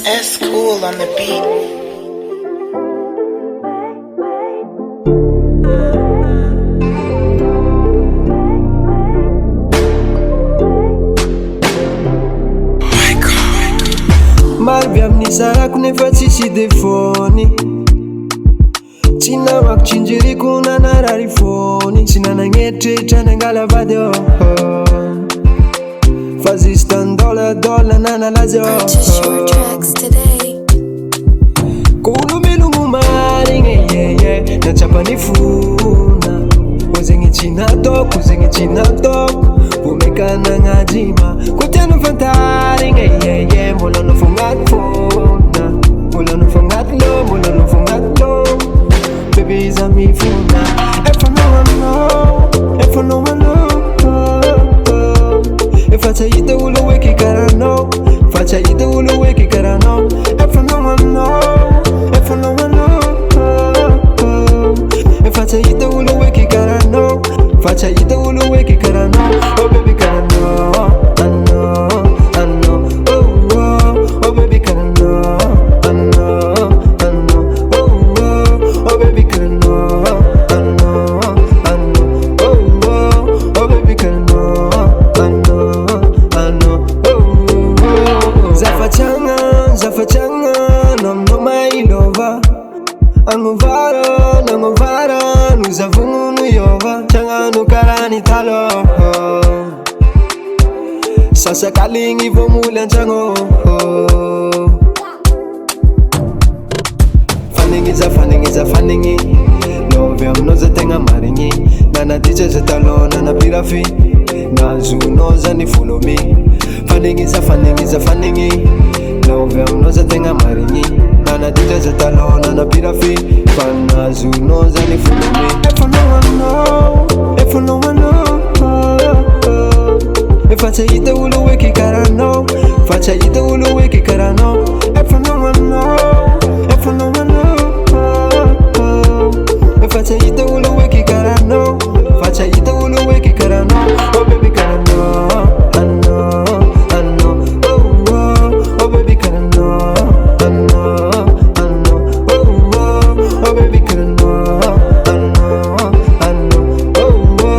S Cool on the beat. Marvy amin'ny sarako nefa tsisy defony. Tsy namako tsinjeriko nanarary fony. Tsy nanagnetritritra nangala vady fa zisy tandôladôla nanalazy Purchase your tracks today. Ko olombelogno marigny natsapany fona. Ko zegny tsy nataoko, zegny tsy nataoko. Vomeka nagnajima ko tiana fantarigny mbola nofognaty fona. Mbola nofognaty lo, mbola nofognaty lo. Baby iza mifona. Efa no, efa no efa tsy hita olo hoe kikaranao. Fa tsy hita olo hoe kikaranao. Efa no, efa no efa tsy hita olo hoe kikaranao. Fa tsy hita olo hoe kikaranao. Oh baby karanao, I know, I know. Oh oh, oh baby karanao, I know, I know. Oh oh, oh baby karanao, I know, I know. Oh oh, oh baby karanao, I know, I know. Oh oh, zafatiagna, no mailova. Angovara, nous avons nous yova. Tiagna no karani talo. Sasa kalingi vomuly antragno. Fanigny lovy aminao za tegna marigny. Nanaditra za talo nanapirafy. Nazonao zany folomy. Fanigny lovy aminao za tegna marigny. Nanaditra za talo nanapirafy. Fanazonao zany folomy. Efa no efa tsy hita olo hoe kikaranao. Fa tsy hita olo hoe kikaranao. Efa no efa tsy hita olo hoe kikaranao. Fa tsy hita olo hoe kikaranao. Oh baby karanao, I know, I know. Oh oh, oh baby karanao, I know, I know. Oh oh, oh baby karanao, I know, I know. Oh oh,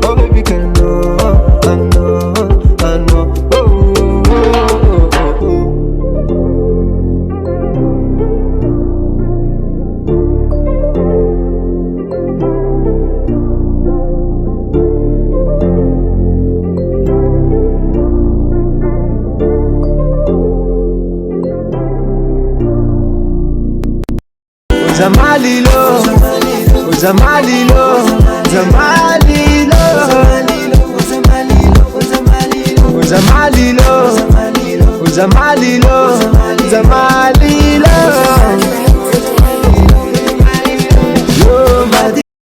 oh baby karanao, I know, I know. Oh oh, oh oh. Zamalilo, Zamalilo.